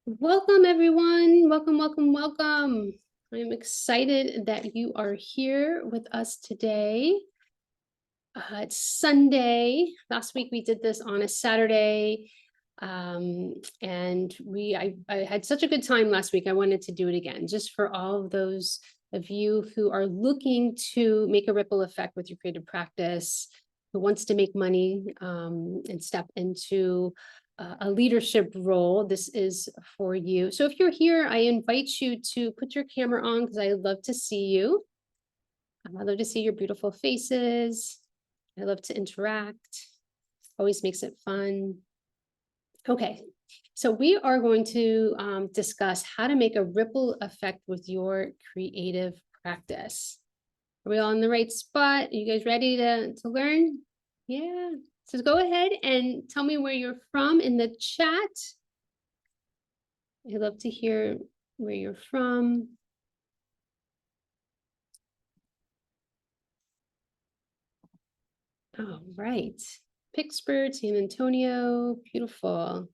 Welcome, everyone. Welcome, welcome, welcome. I'm excited that you are here with us today. It's Sunday. Last week we did this on a Saturday. And I had such a good time last week. I wanted to do it again, just for all of those of you who are looking to make a ripple effect with your creative practice, who wants to make money and step into a leadership role. This is for you. So if you're here, I invite you to put your camera on because I love to see you. I love to see your beautiful faces. I love to interact. Always makes it fun. Okay, so we are going to discuss how to make a ripple effect with your creative practice. Are we all in the right spot? Are you guys ready to learn? Yeah. So go ahead and tell me where you're from in the chat. I'd love to hear where you're from. All right. Pittsburgh, San Antonio, beautiful.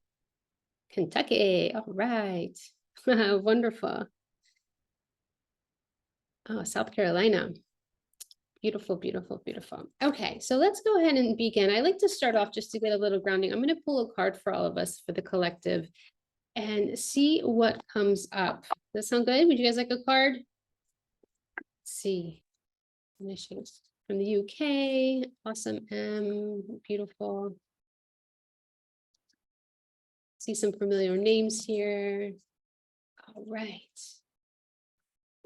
Kentucky, all right. Wonderful. Oh, South Carolina. Beautiful, beautiful, beautiful. Okay, so let's go ahead and begin. I like to start off just to get a little grounding. I'm going to pull a card for all of us for the collective and see what comes up. Does that sound good? Would you guys like a card? Let's see. Initials from the UK. Awesome. Beautiful. See some familiar names here. All right.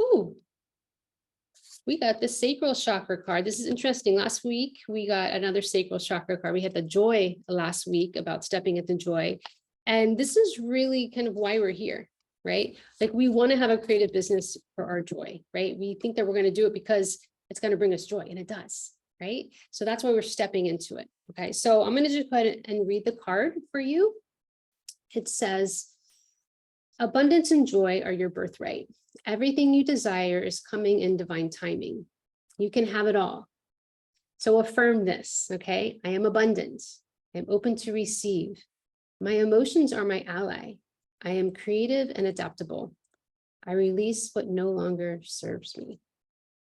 Ooh. We got the sacral chakra card. This is interesting. Last week, we got another sacral chakra card. We had the joy last week about stepping into joy. And this is really kind of why we're here, right? Like we want to have a creative business for our joy, right? We think that we're going to do it because it's going to bring us joy, and it does, right? So that's why we're stepping into it. Okay, so I'm going to just go ahead and read the card for you. It says, abundance and joy are your birthright. Everything you desire is coming in divine timing. You can have it all. So affirm this, okay? I am abundant. I am open to receive. My emotions are my ally. I am creative and adaptable. I release what no longer serves me.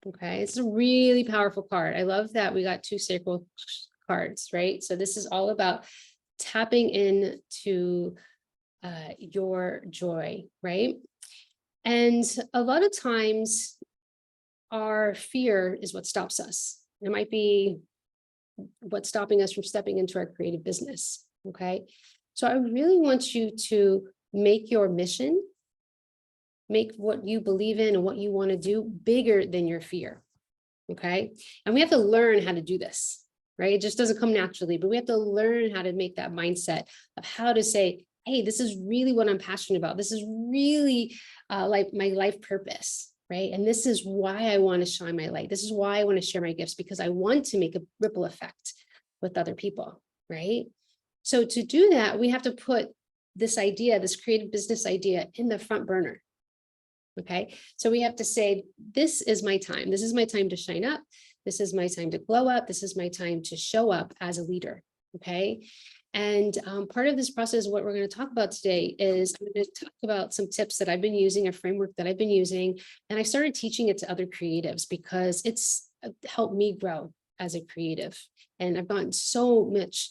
Okay, it's a really powerful card. I love that we got two sacral cards, right? So this is all about tapping into your joy, right? And a lot of times our fear is what stops us. It might be what's stopping us from stepping into our creative business, okay? So I really want you to make your mission, make what you believe in and what you want to do bigger than your fear, okay? And we have to learn how to do this, right? It just doesn't come naturally, but we have to learn how to make that mindset of how to say, hey, this is really what I'm passionate about. This is really like my life purpose, right? And this is why I want to shine my light. This is why I want to share my gifts, because I want to make a ripple effect with other people, right? So to do that, we have to put this idea, this creative business idea, in the front burner. Okay, so we have to say, this is my time. This is my time to shine up. This is my time to glow up. This is my time to show up as a leader. Okay. And part of this process, what we're going to talk about today is I'm going to talk about some tips that I've been using, a framework that I've been using, and I started teaching it to other creatives because it's helped me grow as a creative. And I've gotten so much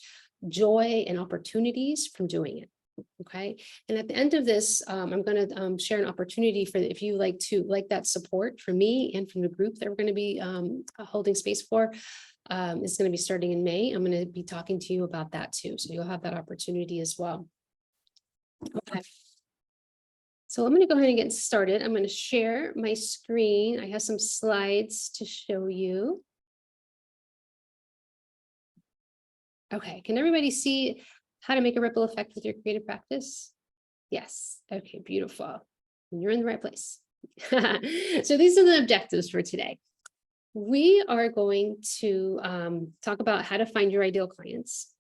joy and opportunities from doing it. Okay. And at the end of this, I'm going to share an opportunity for if you like that support from me and from the group that we're going to be holding space for. It's going to be starting in May. I'm going to be talking to you about that too. So you'll have that opportunity as well. Okay. So I'm going to go ahead and get started. I'm going to share my screen. I have some slides to show you. Okay. Can everybody see how to make a ripple effect with your creative practice? Yes. Okay, beautiful. You're in the right place. So these are the objectives for today. We are going to talk about how to find your ideal clients,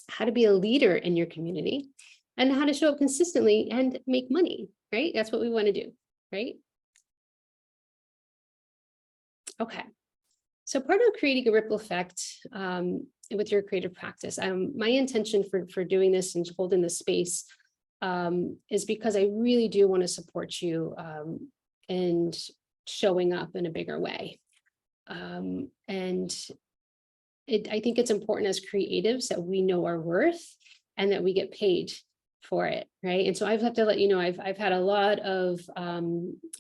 how to be a leader in your community, and how to show up consistently and make money, right? That's what we want to do, right? Okay. So part of creating a ripple effect with your creative practice, my intention for doing this and holding this space is because I really do want to support you and showing up in a bigger way. And I think it's important as creatives that we know our worth and that we get paid for it, right? And so I've had to let you know, I've had a lot of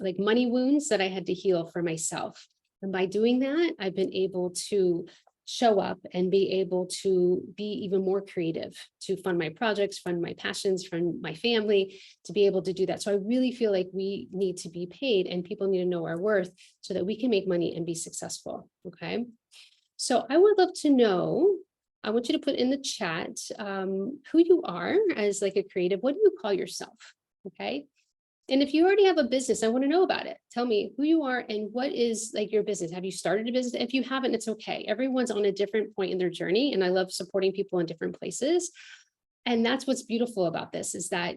like money wounds that I had to heal for myself. And by doing that, I've been able to show up and be able to be even more creative, to fund my projects, fund my passions, fund my family, to be able to do that. So I really feel like we need to be paid and people need to know our worth so that we can make money and be successful, okay? So I would love to know, I want you to put in the chat who you are as like a creative. What do you call yourself? Okay. And if you already have a business, I want to know about it. Tell me who you are and what is like your business. Have you started a business? If you haven't, it's okay. Everyone's on a different point in their journey. And I love supporting people in different places. And that's what's beautiful about this is that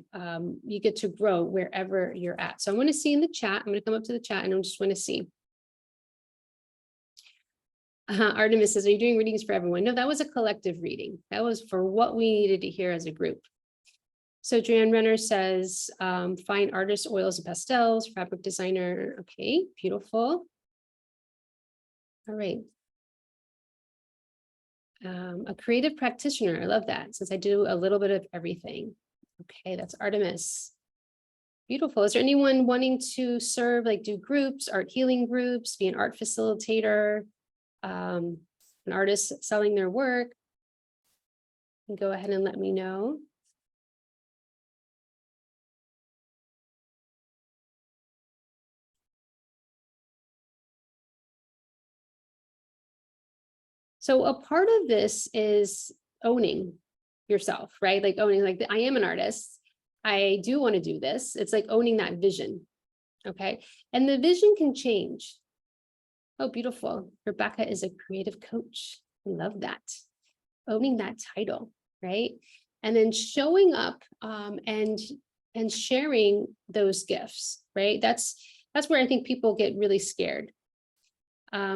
you get to grow wherever you're at. So I want to see in the chat. I'm going to come up to the chat and I just want to see. Artemis says, are you doing readings for everyone? No, that was a collective reading. That was for what we needed to hear as a group. So Joanne Renner says, fine artist, oils and pastels, fabric designer. Okay, beautiful. All right. A creative practitioner. I love that since I do a little bit of everything. Okay, that's Artemis. Beautiful. Is there anyone wanting to serve, like do groups, art healing groups, be an art facilitator? An artist selling their work, go ahead and let me know. So a part of this is owning yourself, right? Like owning, like I am an artist. I do want to do this. It's like owning that vision. Okay. And the vision can change. Oh, beautiful. Rebecca is a creative coach. I love that. Owning that title, right? And then showing up and sharing those gifts, right? That's where I think people get really scared.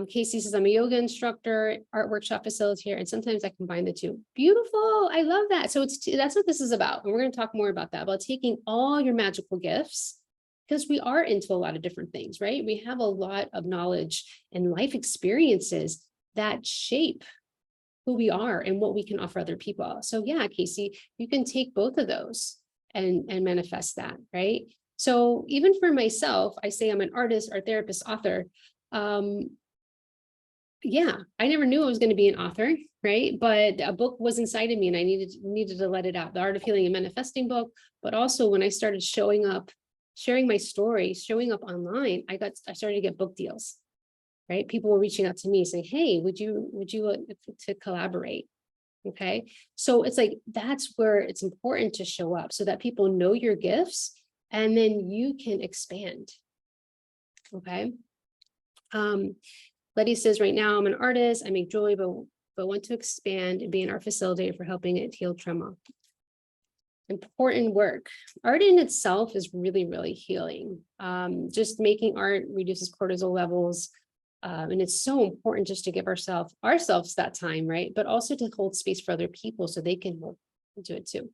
Casey says, I'm a yoga instructor, art workshop facilitator, and sometimes I combine the two. Beautiful. I love that. So that's what this is about. And we're going to talk more about that, about taking all your magical gifts, because we are into a lot of different things, right? We have a lot of knowledge and life experiences that shape who we are and what we can offer other people. So yeah, Casey, you can take both of those and manifest that, right? So even for myself, I say I'm an artist, art therapist, author. Yeah, I never knew I was going to be an author, right? But a book was inside of me and I needed to let it out. The Art of Healing and Manifesting book, but also when I started showing up, sharing my story, showing up online, I started to get book deals, right? People were reaching out to me saying, hey, would you to collaborate? Okay. So it's like, that's where it's important to show up so that people know your gifts and then you can expand. Okay. Letty says, right now I'm an artist, I make jewelry, but want to expand and be an art facilitator for helping it heal trauma. Important work. Art in itself is really, really healing. Just making art reduces cortisol levels. And it's so important just to give ourselves that time, right? But also to hold space for other people so they can do it too.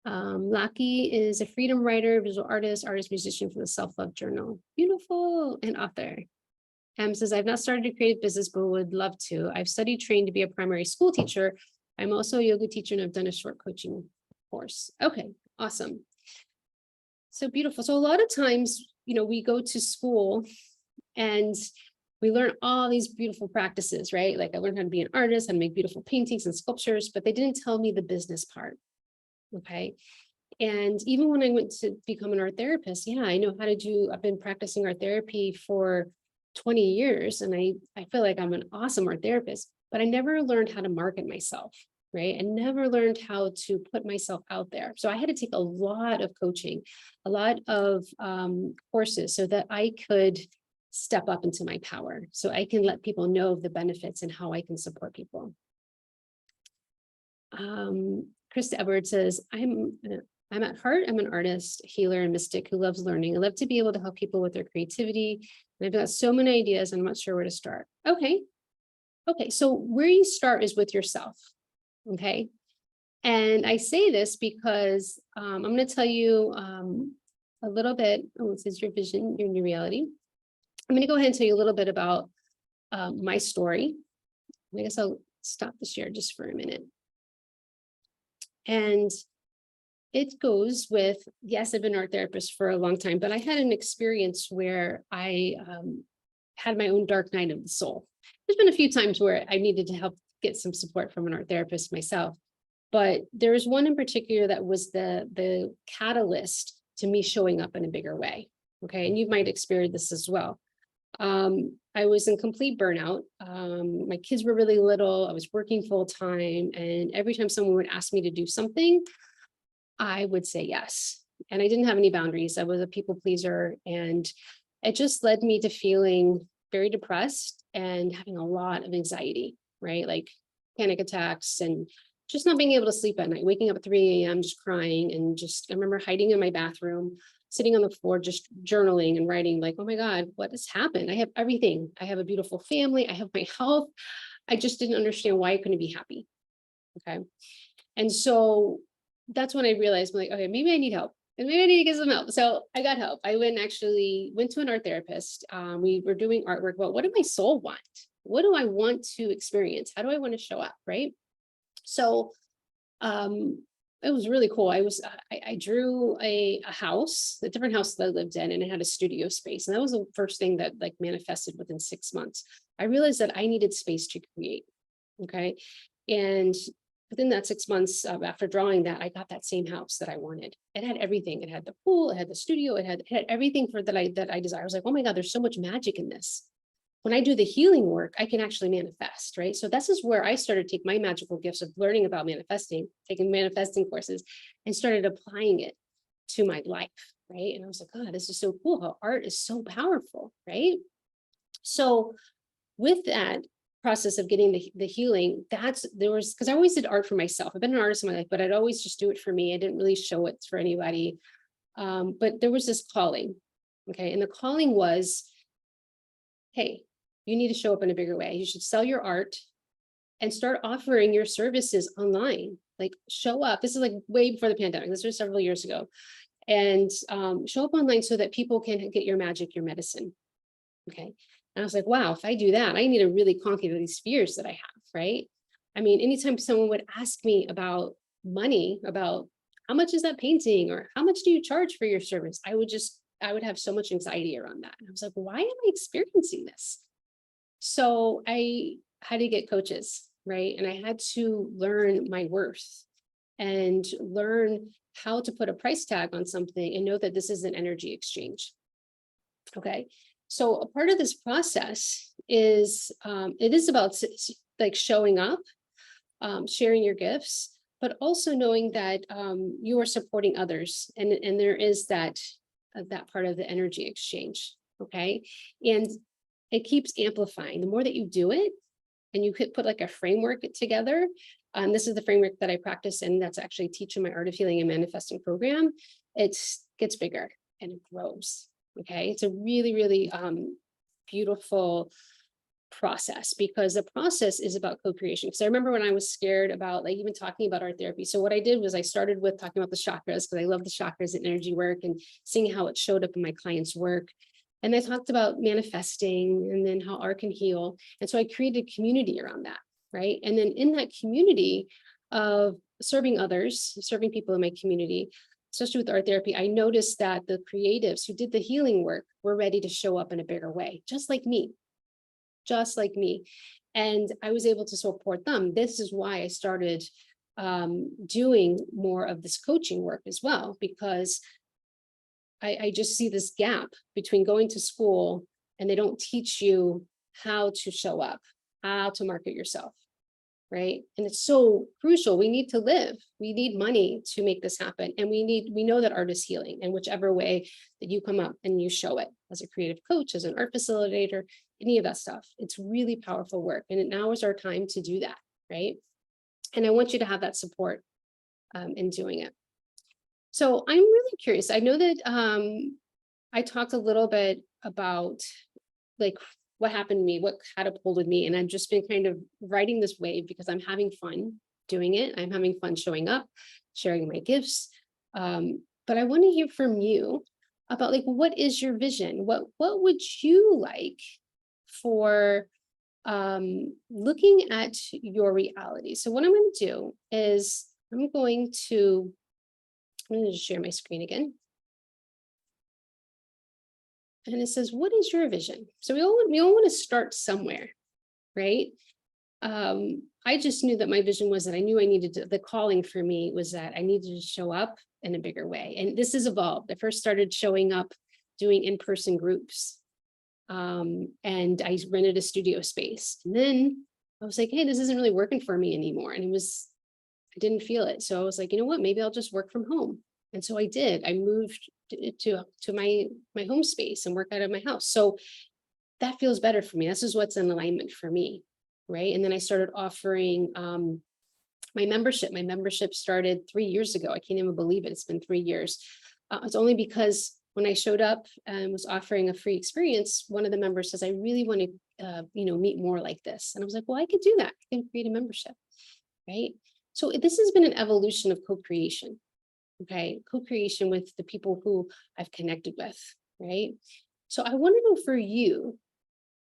Laki is a freedom writer, visual artist, musician for the Self-Love Journal. Beautiful, and author. Says, I've not started a creative business, but would love to. I've studied, trained to be a primary school teacher. I'm also a yoga teacher and I've done a short coaching course. Okay, awesome. So beautiful. So a lot of times, we go to school and we learn all these beautiful practices, right? Like I learned how to be an artist, how to make beautiful paintings and sculptures, but they didn't tell me the business part. Okay. And even when I went to become an art therapist, yeah, I know how to do, I've been practicing art therapy for 20 years. And I feel like I'm an awesome art therapist, but I never learned how to market myself, right? I never learned how to put myself out there. So I had to take a lot of coaching, a lot of courses so that I could step up into my power. So I can let people know of the benefits and how I can support people. Krista Edwards says, I'm at heart, I'm an artist, healer, and mystic who loves learning. I love to be able to help people with their creativity. And I've got so many ideas, and I'm not sure where to start. Okay. So where you start is with yourself. Okay. And I say this because I'm going to tell you a little bit. Oh, it says your vision, your new reality. I'm going to go ahead and tell you a little bit about my story. I guess I'll stop the share just for a minute. And it goes with, yes, I've been an art therapist for a long time, but I had an experience where I had my own dark night of the soul. There's been a few times where I needed to help get some support from an art therapist myself, but there was one in particular that was the catalyst to me showing up in a bigger way. Okay, and you might experience this as well. I was in complete burnout. My kids were really little. I was working full time, and every time someone would ask me to do something, I would say yes. And I didn't have any boundaries. I was a people pleaser, and it just led me to feeling very depressed and having a lot of anxiety, right? Like panic attacks and just not being able to sleep at night, waking up at 3 a.m. just crying, and just, I remember hiding in my bathroom, sitting on the floor, just journaling and writing like, oh my God, what has happened? I have everything. I have a beautiful family. I have my health. I just didn't understand why I couldn't be happy. Okay. And so that's when I realized, like, okay, maybe I need help. And maybe I need to get some help. So I got help. I went to an art therapist. We were doing artwork, but what did my soul want? What do I want to experience? How do I want to show up? Right. So it was really cool. I drew a house, a different house that I lived in, and it had a studio space. And that was the first thing that like manifested within 6 months. I realized that I needed space to create. Okay. And within that 6 months after drawing that, I got that same house that I wanted. It had everything. It had the pool, it had the studio, it had everything that I desire. I was like, oh my God, there's so much magic in this. When I do the healing work, I can actually manifest, right? So this is where I started to take my magical gifts of learning about manifesting, taking manifesting courses, and started applying it to my life, right? And I was like, oh, this is so cool how art is so powerful, right? So with that process of getting the healing, because I always did art for myself. I've been an artist in my life, but I'd always just do it for me. I didn't really show it for anybody. But there was this calling, okay? And the calling was, hey, you need to show up in a bigger way. You should sell your art and start offering your services online. Like show up. This is like way before the pandemic. This was several years ago. And show up online so that people can get your magic, your medicine. Okay. And I was like, wow, if I do that, I need to really conquer these fears that I have, right? I mean, anytime someone would ask me about money, about how much is that painting or how much do you charge for your service? I would have so much anxiety around that. And I was like, why am I experiencing this? So I had to get coaches, right? And I had to learn my worth and learn how to put a price tag on something and know that this is an energy exchange. Okay. So a part of this process is, it is about like showing up, sharing your gifts, but also knowing that you are supporting others. And there is that part of the energy exchange. Okay. And it keeps amplifying. The more that you do it and you could put like a framework together, this is the framework that I practice, and that's actually teaching my Art of Healing and Manifesting program. It gets bigger and it grows. Okay. It's a really, really beautiful process, because the process is about co-creation. Because I remember when I was scared about like even talking about art therapy. So what I did was I started with talking about the chakras, because I love the chakras and energy work and seeing how it showed up in my clients' work. And I talked about manifesting and then how art can heal. And so I created a community around that, right? And then in that community of serving others, serving people in my community, especially with art therapy, I noticed that the creatives who did the healing work were ready to show up in a bigger way, just like me. And I was able to support them. This is why I started doing more of this coaching work as well, because I just see this gap between going to school and they don't teach you how to show up, how to market yourself, right? And it's so crucial. We need to live. We need money to make this happen. And we know that art is healing, and whichever way that you come up and you show it as a creative coach, as an art facilitator, any of that stuff, it's really powerful work. And now is our time to do that, right? And I want you to have that support in doing it. So I'm really curious. I know that I talked a little bit about like what happened to me, what catapulted me, and I've just been kind of riding this wave because I'm having fun. doing it. I'm having fun showing up, sharing my gifts. But I want to hear from you about like, what is your vision? What would you like for looking at your reality? So what I'm going to do is I'm going to share my screen again. And it says, what is your vision? So we all want to start somewhere, right? I just knew that my vision was that I knew I needed to, the calling for me was that I needed to show up in a bigger way. And this has evolved. I first started showing up doing in-person groups. And I rented a studio space. And then I was like, hey, this isn't really working for me anymore. And I didn't feel it. So I was like, you know what, maybe I'll just work from home. And so I did. I moved to my home space and work out of my house. So that feels better for me. This is what's in alignment for me. Right. And then I started offering my membership. My membership started 3 years ago. I can't even believe it. It's been 3 years. It's only because when I showed up and was offering a free experience, one of the members says, I really want to, meet more like this. And I was like, well, I could do that. I can create a membership. Right. So this has been an evolution of co-creation. Okay. Co-creation with the people who I've connected with. Right. So I want to know for you,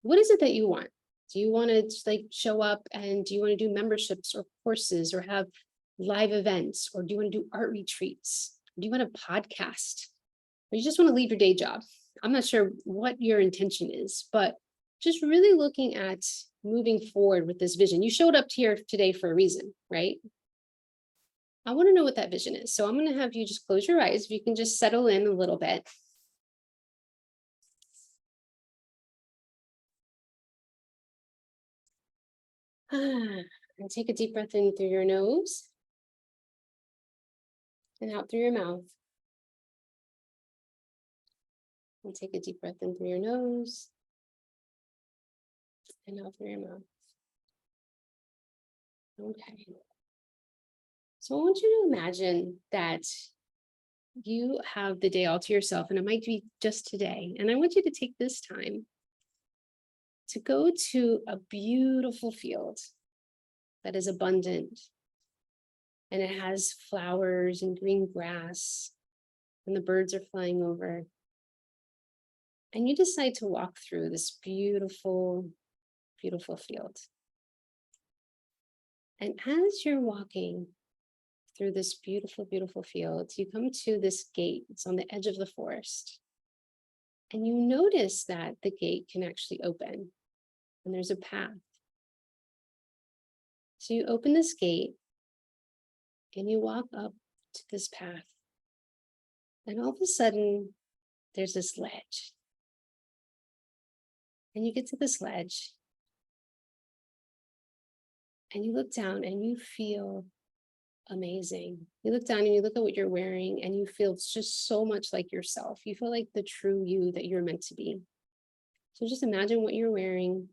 what is it that you want? Do you want to like show up and do you want to do memberships or courses or have live events, or do you want to do art retreats? Do you want a podcast? Or you just want to leave your day job? I'm not sure what your intention is, but just really looking at moving forward with this vision. You showed up here today for a reason, right? I want to know what that vision is. So I'm going to have you just close your eyes. If you can just settle in a little bit. And take a deep breath in through your nose and out through your mouth. And take a deep breath in through your nose and out through your mouth. Okay. So I want you to imagine that you have the day all to yourself, and it might be just today. And I want you to take this time to go to a beautiful field that is abundant, and it has flowers and green grass, and the birds are flying over. And you decide to walk through this beautiful, beautiful field. And as you're walking through this beautiful, beautiful field, you come to this gate. It's on the edge of the forest. And you notice that the gate can actually open, and there's a path. So you open this gate and you walk up to this path. And all of a sudden, there's this ledge. And you get to this ledge and you look down and you feel amazing. You look down and you look at what you're wearing and you feel just so much like yourself. You feel like the true you that you're meant to be. So just imagine what you're wearing.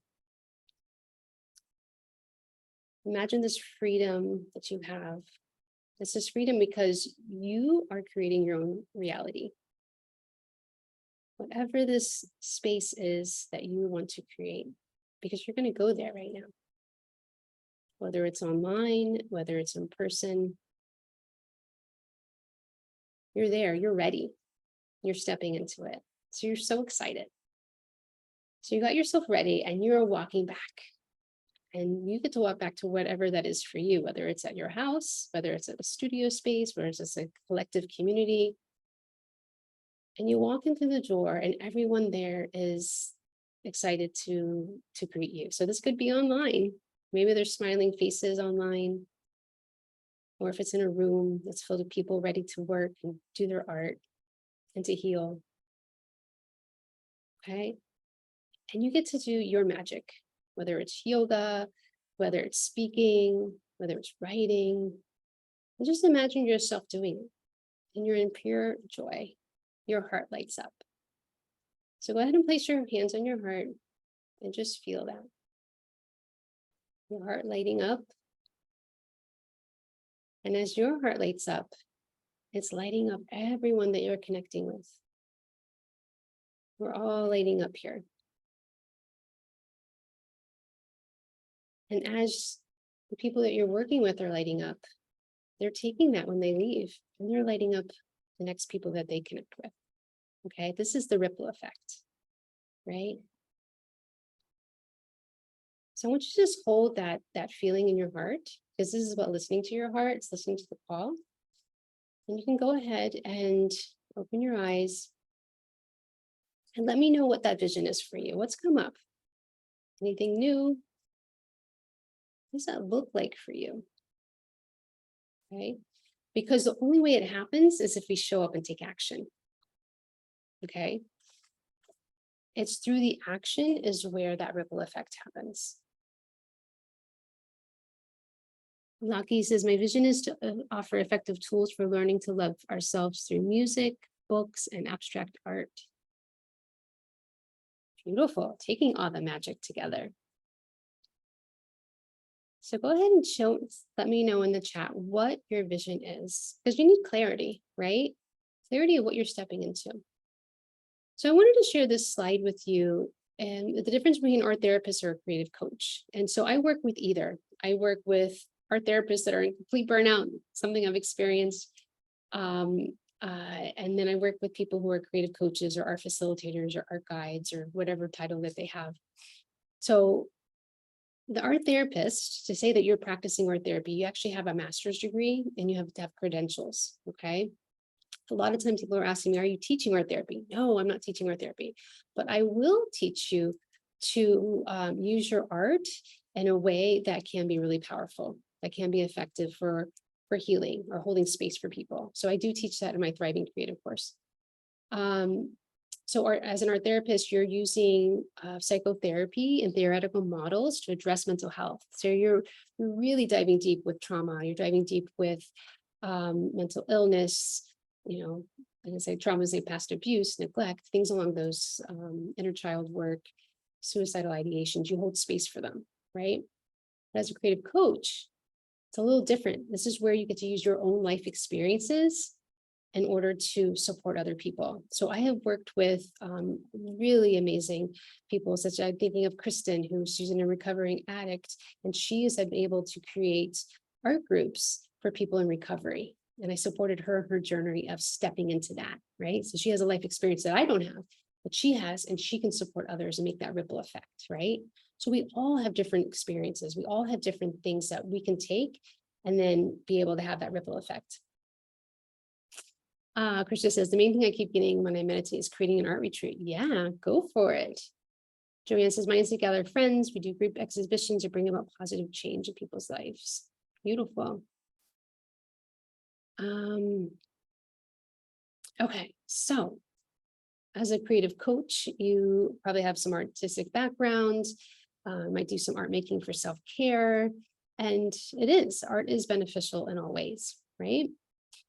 Imagine this freedom that you have. This is freedom because you are creating your own reality. Whatever this space is that you want to create, because you're going to go there right now. Whether it's online, whether it's in person, you're there, you're ready, you're stepping into it. So you're so excited. So you got yourself ready and you're walking back. And you get to walk back to whatever that is for you, whether it's at your house, whether it's at a studio space, whether it's a collective community. And you walk into the door and everyone there is excited to greet you. So this could be online. Maybe there's smiling faces online. Or if it's in a room that's filled with people ready to work and do their art and to heal. Okay. And you get to do your magic, whether it's yoga, whether it's speaking, whether it's writing. And just imagine yourself doing it and you're in pure joy. Your heart lights up. So go ahead and place your hands on your heart and just feel that. Your heart lighting up. And as your heart lights up, it's lighting up everyone that you're connecting with. We're all lighting up here. And as The people that you're working with are lighting up. They're taking that when they leave, and they're lighting up the next people that they connect with. Okay, this is the ripple effect, right? So I want you to just hold that feeling in your heart, because this is about listening to your heart. It's listening to the call. And you can go ahead and open your eyes and let me know what that vision is for you. What's come up? Anything new? What does that look like for you? Okay, because the only way it happens is if we show up and take action. Okay, it's through the action is where that ripple effect happens. Laki says, my vision is to offer effective tools for learning to love ourselves through music, books, and abstract art. Beautiful, taking all the magic together. So go ahead and let me know in the chat what your vision is, because you need clarity, right? Clarity of what you're stepping into. So I wanted to share this slide with you and the difference between an art therapist or a creative coach. And so I work with either. I work with art therapists that are in complete burnout, something I've experienced. And then I work with people who are creative coaches or art facilitators or art guides or whatever title that they have. So the art therapist, to say that you're practicing art therapy, you actually have a master's degree and you have to have credentials, okay? A lot of times people are asking me, are you teaching art therapy? No, I'm not teaching art therapy, but I will teach you to use your art in a way that can be really powerful, that can be effective for healing or holding space for people. So I do teach that in my Thriving Creative course. So as an art therapist, you're using psychotherapy and theoretical models to address mental health. So you're really diving deep with trauma. You're diving deep with mental illness, like I say, trauma is past abuse, neglect, things along those inner child work, suicidal ideations. You hold space for them, right? But as a creative coach, it's a little different. This is where you get to use your own life experiences in order to support other people. So I have worked with really amazing people, such as I'm thinking of Kristen, she's a recovering addict, and she has been able to create art groups for people in recovery. And I supported her journey of stepping into that, right? So she has a life experience that I don't have, but she has, and she can support others and make that ripple effect, right? So we all have different experiences. We all have different things that we can take and then be able to have that ripple effect. Krista says, the main thing I keep getting when I meditate is creating an art retreat. Yeah, go for it. Joanne says, mine is to gather friends. We do group exhibitions to bring about positive change in people's lives. Beautiful. Okay, so as a creative coach, you probably have some artistic background, might do some art making for self-care, and art is beneficial in all ways, right?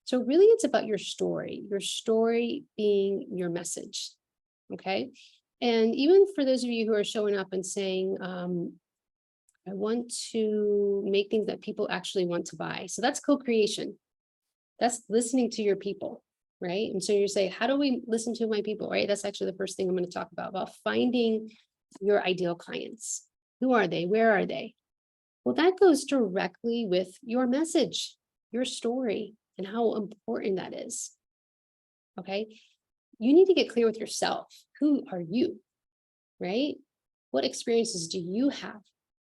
So really it's about your story being your message, okay? And even for those of you who are showing up and saying, I want to make things that people actually want to buy. So that's co-creation. That's listening to your people, right? And so you say, how do we listen to my people, right? That's actually the first thing I'm going to talk about finding your ideal clients. Who are they? Where are they? Well, that goes directly with your message, your story, and how important that is. Okay. You need to get clear with yourself. Who are you? Right? What experiences do you have?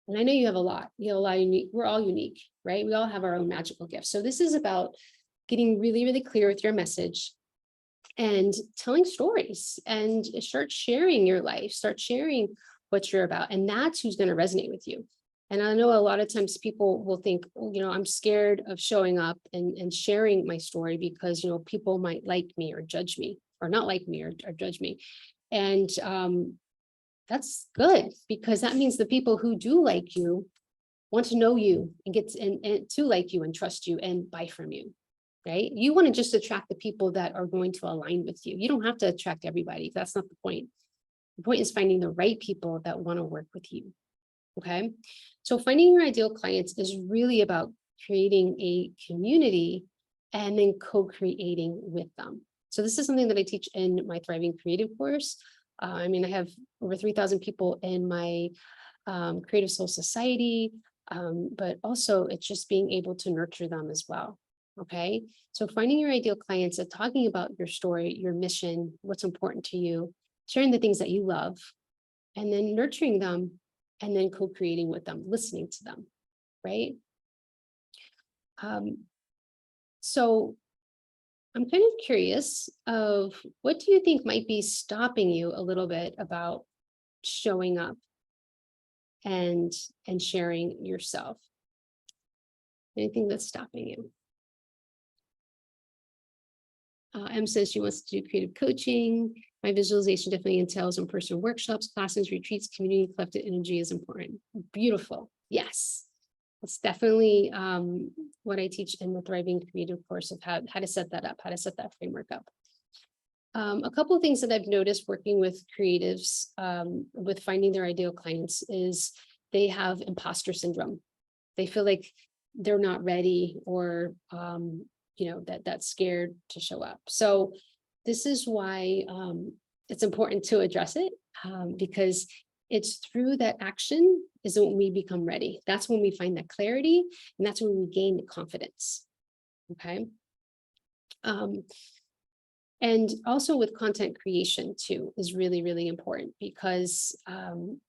And I know you have a lot. You have a lot of unique. We're all unique, right? We all have our own magical gifts. So this is about getting really, really clear with your message and telling stories and start sharing your life, start sharing what you're about. And that's who's going to resonate with you. And I know a lot of times people will think, I'm scared of showing up and sharing my story because, people might like me or judge me or not like me or judge me. And that's good, because that means the people who do like you want to know you and get and to like you and trust you and buy from you, right? You want to just attract the people that are going to align with you. You don't have to attract everybody. That's not the point. The point is finding the right people that want to work with you. Okay. So finding your ideal clients is really about creating a community and then co-creating with them. So this is something that I teach in my Thriving Creative course. I have over 3,000 people in my Creative Soul Society. But also it's just being able to nurture them as well. Okay. So finding your ideal clients and talking about your story, your mission, what's important to you, sharing the things that you love, and then nurturing them, and then co-creating with them, listening to them, right? So I'm kind of curious of what do you think might be stopping you a little bit about showing up and sharing yourself? Anything that's stopping you? Em says she wants to do creative coaching. My visualization definitely entails in-person workshops, classes, retreats, community, collective energy is important. Beautiful. Yes. It's definitely what I teach in the Thriving Creative course of how to set that up, how to set that framework up. A couple of things that I've noticed working with creatives with finding their ideal clients is they have imposter syndrome. They feel like they're not ready, or that's scared to show up. So this is why it's important to address it, because it's through that action is when we become ready. That's when we find that clarity, and that's when we gain the confidence. Okay. And also with content creation too is really, really important, because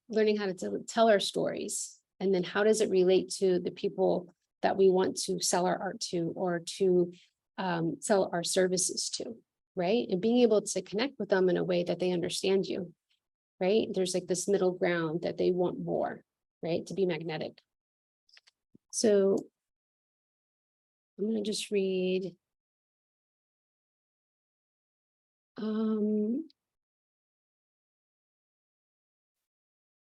learning how to tell our stories, and then how does it relate to the people that we want to sell our art to, or to sell our services to, right? And being able to connect with them in a way that they understand you, right? There's like this middle ground that they want more, right? To be magnetic. So I'm going to just read.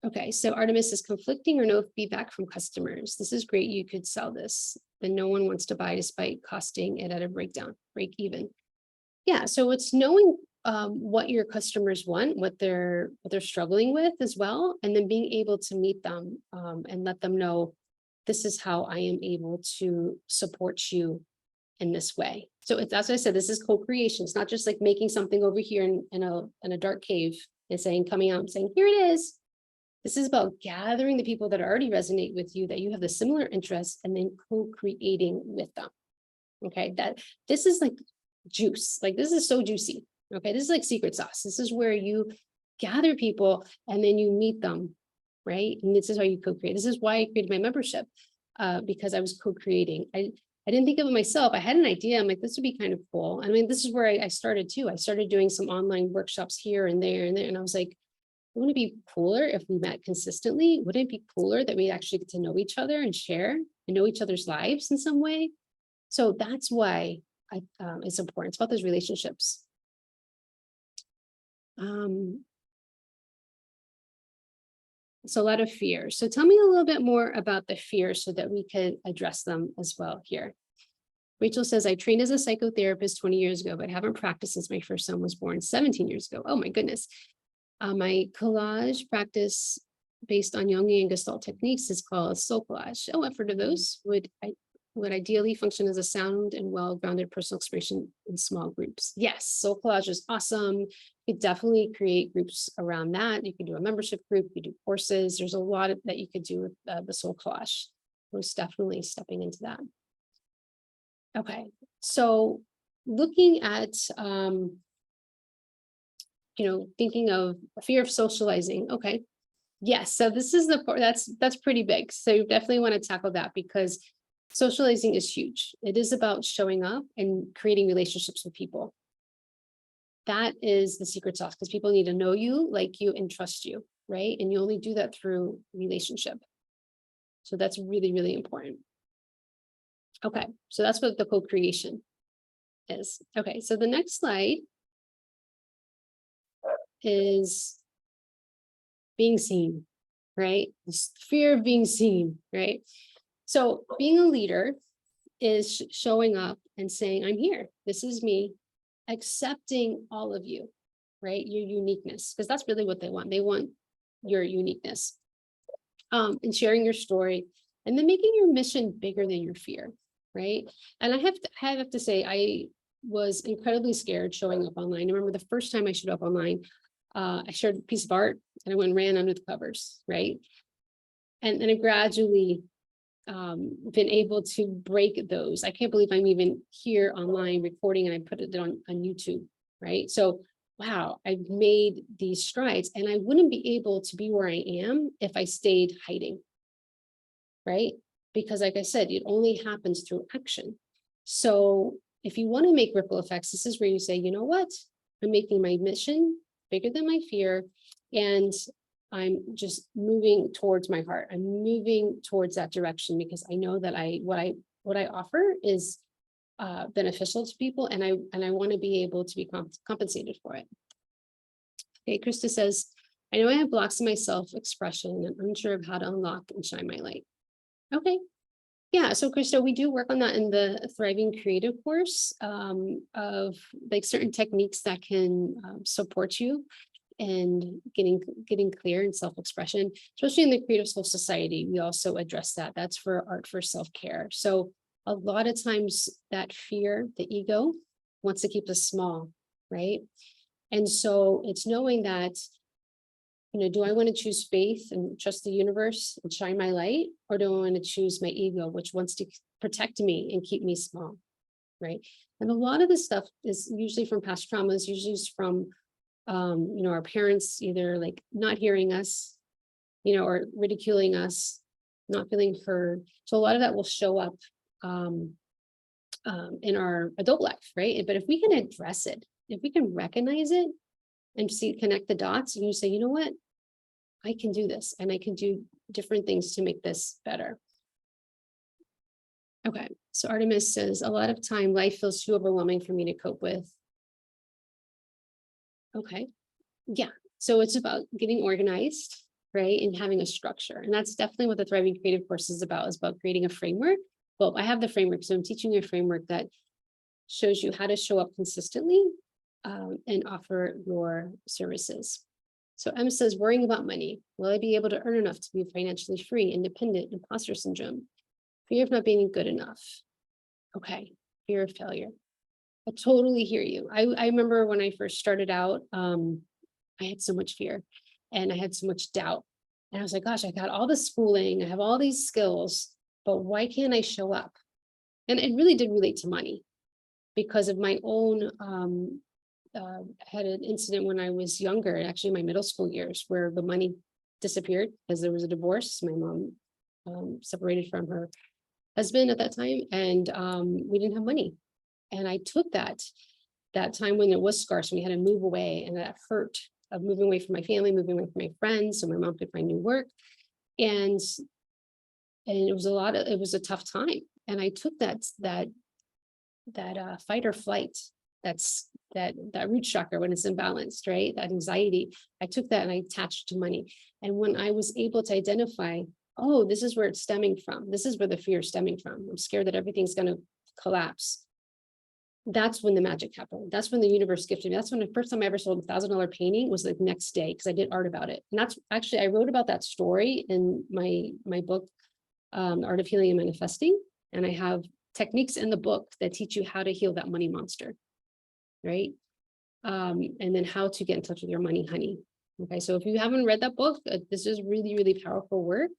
Okay, so Artemis is conflicting or no feedback from customers. This is great. You could sell this, but no one wants to buy despite costing it at a break even. Yeah, so it's knowing what your customers want, what they're struggling with as well, and then being able to meet them and let them know this is how I am able to support you in this way. So it's, as I said, this is co-creation. It's not just like making something over here in a dark cave and coming out and saying, here it is. This is about gathering the people that already resonate with you, that you have the similar interests, and then co-creating with them. Okay, that this is like juice. Like this is so juicy. Okay, this is like secret sauce. This is where you gather people and then you meet them, right? And this is how you co-create. This is why I created my membership, because I was co-creating. I didn't think of it myself. I had an idea. I'm like, this would be kind of cool. I mean, this is where I started too. I started doing some online workshops here and there and there, and I was like, wouldn't it be cooler if we met consistently? Wouldn't it be cooler that we actually get to know each other and share and know each other's lives in some way? So that's why it's important. It's about those relationships. So a lot of fear. So tell me a little bit more about the fear so that we could address them as well here. Rachel says, I trained as a psychotherapist 20 years ago, but haven't practiced since my first son was born 17 years ago. Oh my goodness. My collage practice based on Jungian Gestalt techniques is called soul collage. Oh, I've heard of those. Would ideally function as a sound and well-grounded personal expression in small groups. Yes, soul collage is awesome. You could definitely create groups around that. You could do a membership group, you could do courses. There's a lot that you could do with the soul collage. Most definitely stepping into that. Okay, so looking at thinking of fear of socializing. Okay. Yes. So this is that's pretty big. So you definitely want to tackle that, because socializing is huge. It is about showing up and creating relationships with people. That is the secret sauce, because people need to know you, like you, and trust you, right? And you only do that through relationship. So that's really, really important. Okay. So that's what the co-creation is. Okay. So the next slide is being seen, right? This fear of being seen, right? So being a leader is showing up and saying, I'm here, this is me, accepting all of you, right? Your uniqueness, because that's really what they want. They want your uniqueness, and sharing your story, and then making your mission bigger than your fear, right? And I have to say, I was incredibly scared showing up online. I remember the first time I showed up online, I shared a piece of art and I went and ran under the covers, right? And then it gradually been able to break those. I can't believe I'm even here online recording and I put it on YouTube, right? So, wow, I've made these strides and I wouldn't be able to be where I am if I stayed hiding, right? Because like I said, it only happens through action. So if you want to make ripple effects, this is where you say, you know what? I'm making my mission bigger than my fear. And I'm just moving towards my heart. I'm moving towards that direction because I know that what I offer is beneficial to people, and I want to be able to be compensated for it. Okay, Krista says, I know I have blocks in my self-expression and I'm unsure of how to unlock and shine my light. Okay. Yeah, so Krista, we do work on that in the Thriving Creative course, of like certain techniques that can support you and getting clear in self-expression, especially in the Creative Soul Society. We also address that. That's for art for self-care. So a lot of times that fear, the ego, wants to keep us small, right? And so it's knowing that, do I want to choose faith and trust the universe and shine my light? Or do I want to choose my ego, which wants to protect me and keep me small, right? And a lot of this stuff is usually from past traumas, usually from our parents either like not hearing us, or ridiculing us, not feeling heard. So a lot of that will show up in our adult life, right? But if we can address it, if we can recognize it and connect the dots, and you say, you know what, I can do this and I can do different things to make this better. Okay, so Artemis says, a lot of time life feels too overwhelming for me to cope with. Okay. Yeah. So it's about getting organized, right? And having a structure. And that's definitely what the Thriving Creative course is about creating a framework. Well, I have the framework. So I'm teaching you a framework that shows you how to show up consistently and offer your services. So M says, worrying about money. Will I be able to earn enough to be financially free, independent, imposter syndrome? Fear of not being good enough. Okay. Fear of failure. I totally hear you. I remember when I first started out, I had so much fear and I had so much doubt. And I was like, gosh, I got all this schooling, I have all these skills, but why can't I show up? And it really did relate to money because of my own, I had an incident when I was younger, actually my middle school years, where the money disappeared because there was a divorce. My mom separated from her husband at that time, and we didn't have money. And I took that time when it was scarce, and we had to move away, and that hurt of moving away from my family, moving away from my friends, so my mom could find new work. And it was a tough time. And I took that fight or flight, that root chakra when it's imbalanced, right? That anxiety. I took that and I attached to money. And when I was able to identify, oh, this is where it's stemming from. This is where the fear is stemming from. I'm scared that everything's going to collapse. That's when the magic happened. That's when the universe gifted me. That's when the first time I ever sold $1,000 painting was the next day, because I did art about it. And that's actually, I wrote about that story in my book, Art of Healing and Manifesting. And I have techniques in the book that teach you how to heal that money monster, right? And then how to get in touch with your money honey. Okay, so if you haven't read that book, this is really, really powerful work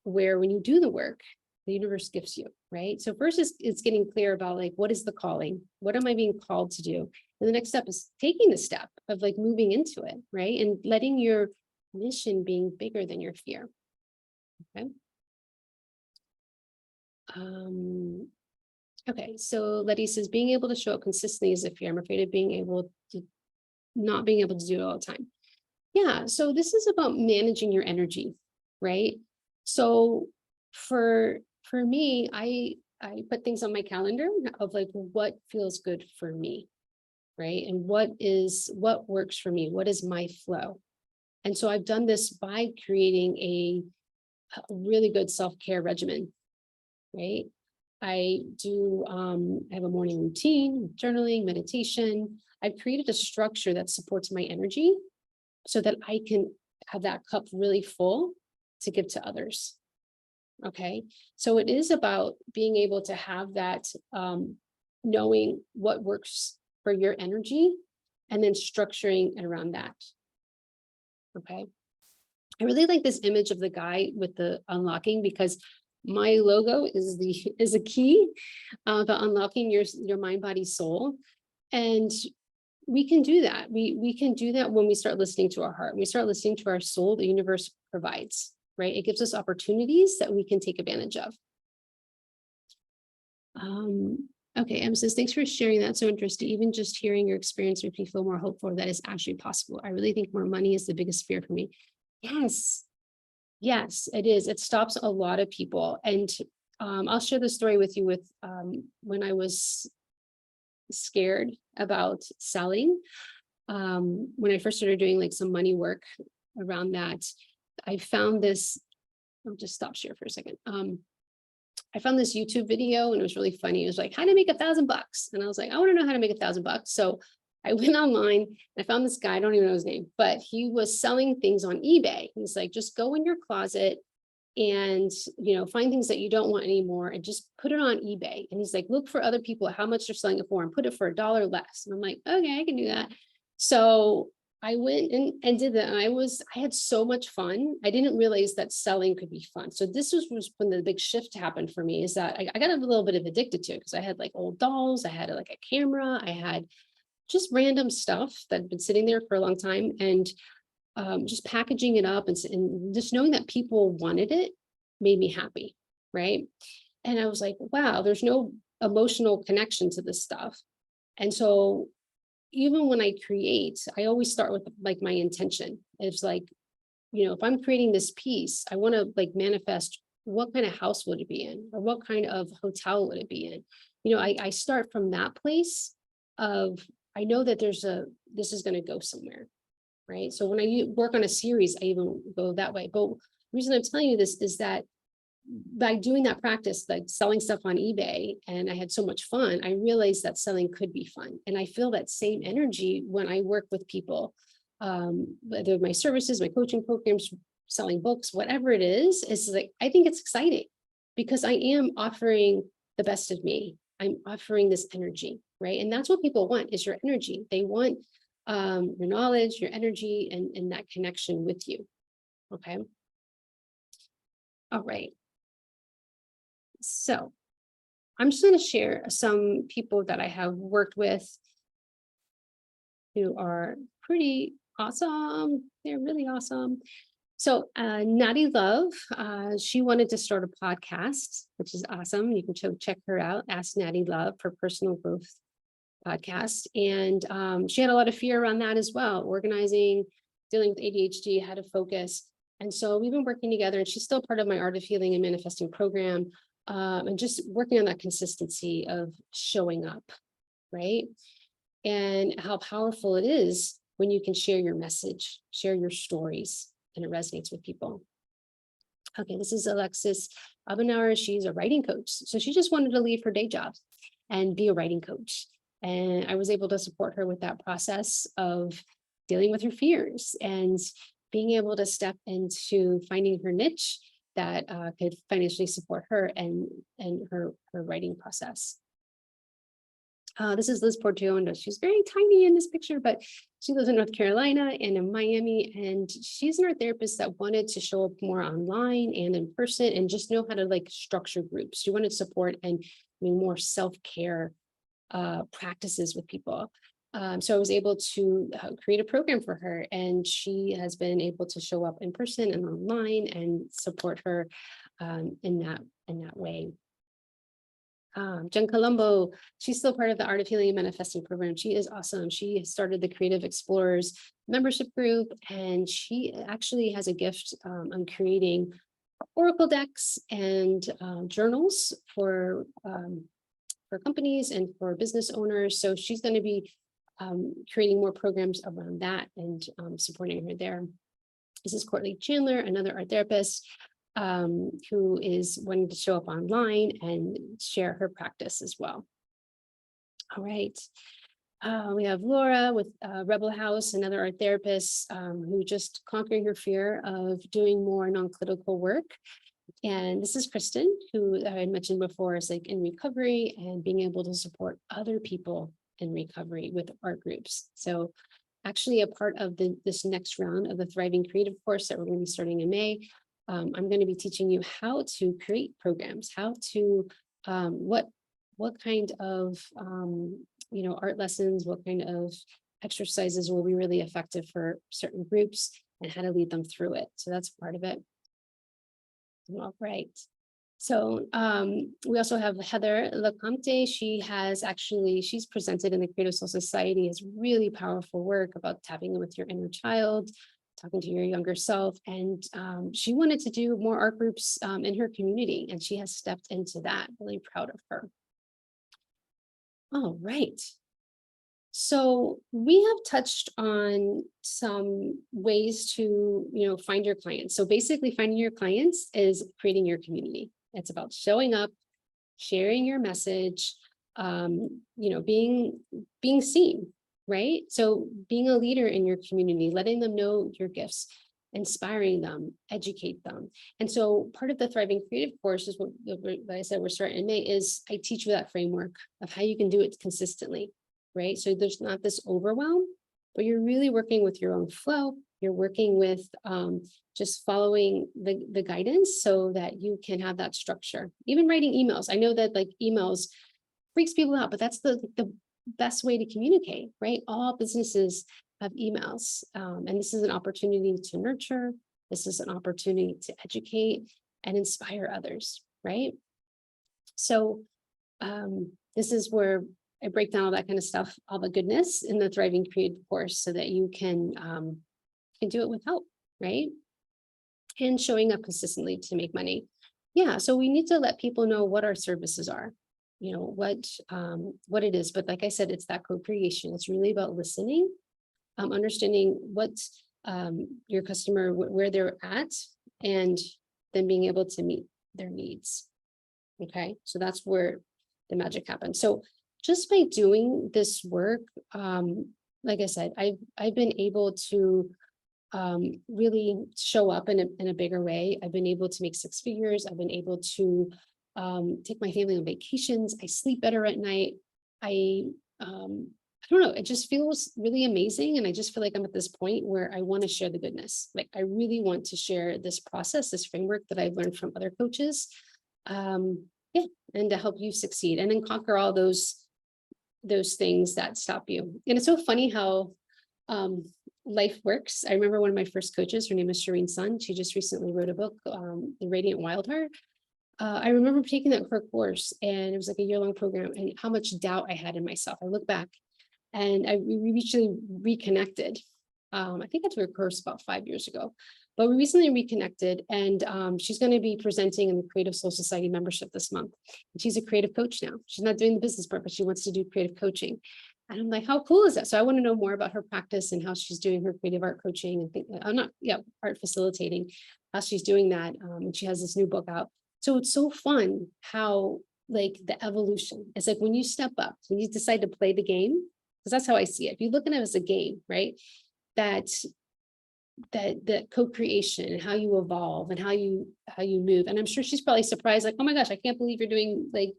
where when you do the work, the universe gifts you, right? So first it's getting clear about like, what is the calling? What am I being called to do? And the next step is taking the step of like moving into it, right? And letting your mission being bigger than your fear. Okay. Okay, so Letty says, being able to show up consistently is a fear. I'm afraid of not being able to do it all the time. Yeah, so this is about managing your energy, right? So for me, I put things on my calendar of like what feels good for me, right? And what works for me? What is my flow? And so I've done this by creating a really good self-care regimen, right? I have a morning routine, journaling, meditation. I've created a structure that supports my energy so that I can have that cup really full to give to others. Okay. So it is about being able to have that, knowing what works for your energy and then structuring it around that. Okay. I really like this image of the guy with the unlocking, because my logo is a key to unlocking your mind, body, soul. And we can do that. We can do that when we start listening to our heart. When we start listening to our soul, the universe provides, right? It gives us opportunities that we can take advantage of. Okay, Em says, thanks for sharing that. So interesting. Even just hearing your experience makes me feel more hopeful that is actually possible. I really think more money is the biggest fear for me. Yes, yes, it is. It stops a lot of people. And I'll share the story with you with when I was scared about selling. When I first started doing like some money work around that, I found this, I'll just stop share for a second. I found this YouTube video and it was really funny. It was like, how to make $1,000 bucks. And I was like, I want to know how to make $1,000 bucks. So I went online and I found this guy, I don't even know his name, but he was selling things on eBay. He's like, just go in your closet and, find things that you don't want anymore and just put it on eBay. And he's like, look for other people, how much they're selling it for and put it for $1 less. And I'm like, okay, I can do that. So I went and did that. And I had so much fun. I didn't realize that selling could be fun. So this was when the big shift happened for me, is that I got a little bit of addicted to it because I had like old dolls. I had like a camera. I had just random stuff that had been sitting there for a long time, and just packaging it up and just knowing that people wanted it made me happy. Right. And I was like, wow, there's no emotional connection to this stuff. And so even when I create, I always start with like my intention. It's like, if I'm creating this piece, I want to like manifest what kind of house would it be in, or what kind of hotel would it be in? I start from that place of, I know that this is going to go somewhere, right? So when I work on a series, I even go that way. But the reason I'm telling you this is that by doing that practice, like selling stuff on eBay, and I had so much fun, I realized that selling could be fun. And I feel that same energy when I work with people, whether my services, my coaching programs, selling books, whatever it is like, I think it's exciting because I am offering the best of me. I'm offering this energy, right? And that's what people want, is your energy. They want your knowledge, your energy, and that connection with you. Okay. All right. So I'm just going to share some people that I have worked with who are pretty awesome. They're really awesome. So Natty Love, she wanted to start a podcast, which is awesome. You can check her out, Ask Natty Love, for personal growth podcast. And she had a lot of fear around that as well, organizing, dealing with ADHD, how to focus. And so we've been working together, and she's still part of my Art of Healing and Manifesting program. And just working on that consistency of showing up, right? And how powerful it is when you can share your message, share your stories, and it resonates with people. Okay, this is Alexis Abenauer. She's a writing coach. So she just wanted to leave her day job and be a writing coach. And I was able to support her with that process of dealing with her fears and being able to step into finding her niche that could financially support her and her writing process. This is Liz Portio. She's very tiny in this picture, but she lives in North Carolina and in Miami. And she's an art therapist that wanted to show up more online and in person and just know how to like structure groups. She wanted support and more self-care practices with people. So I was able to create a program for her, and she has been able to show up in person and online and support her in that way. Jen Colombo, she's still part of the Art of Healing and Manifesting program. She is awesome. She started the Creative Explorers membership group, and she actually has a gift on creating oracle decks and journals for companies and for business owners. So she's going to be creating more programs around that and supporting her there. This is Courtney Chandler, another art therapist who is wanting to show up online and share her practice as well. All right. We have Laura with Rebel House, another art therapist who just conquering her fear of doing more non-clinical work. And this is Kristen, who I had mentioned before, is like in recovery and being able to support other people in recovery with art groups. So actually a part of this next round of the Thriving Creative course that we're going to be starting in May, I'm going to be teaching you how to create programs, how to, what kind of, art lessons, what kind of exercises will be really effective for certain groups and how to lead them through it. So that's part of it. All right. So we also have Heather Lecomte. She's presented in the Creative Soul Society. It's really powerful work about tapping in with your inner child, talking to your younger self. And she wanted to do more art groups in her community, and she has stepped into that. Really proud of her. All right. So we have touched on some ways to, find your clients. So basically finding your clients is creating your community. It's about showing up, sharing your message, being seen, right? So being a leader in your community, letting them know your gifts, inspiring them, educate them. And so part of the Thriving Creative course is what I said, we're starting in May, is I teach you that framework of how you can do it consistently, right? So there's not this overwhelm, but you're really working with your own flow. You're working with just following the guidance so that you can have that structure. Even writing emails. I know that like emails freaks people out, but that's the best way to communicate, right? All businesses have emails. And this is an opportunity to nurture. This is an opportunity to educate and inspire others, right? So this is where I break down all that kind of stuff, all the goodness in the Thriving Creative course so that you can do it with help, right? And showing up consistently to make money. Yeah, so we need to let people know what our services are, what it is. But like I said, it's that co-creation. It's really about listening, understanding what your customer, where they're at, and then being able to meet their needs. Okay, so that's where the magic happens. So just by doing this work, like I said, I've been able to really show up in a bigger way. I've been able to make 6 figures. I've been able to take my family on vacations. I sleep better at night. I don't know, it just feels really amazing. And I just feel like I'm at this point where I want to share the goodness. Like I really want to share this process, this framework that I've learned from other coaches. Yeah, and to help you succeed and then conquer all those things that stop you. And it's so funny how life works. I remember one of my first coaches, her name is Shireen Sun. She just recently wrote a book, The Radiant Wild Heart. I remember taking that her course, and it was like a year-long program, and how much doubt I had in myself. I look back and we recently reconnected. I think I took her course about 5 years ago, but we recently reconnected, and she's going to be presenting in the Creative Soul Society membership this month. And she's a creative coach now. She's not doing the business part, but she wants to do creative coaching. And I'm like, how cool is that? So I want to know more about her practice and how she's doing her creative art coaching and art facilitating, how she's doing that. And she has this new book out. So it's so fun how like the evolution, it's like when you step up, when you decide to play the game, because that's how I see it. If you look at it as a game, right? That co-creation and how you evolve and how you move. And I'm sure she's probably surprised, like, oh my gosh, I can't believe you're doing like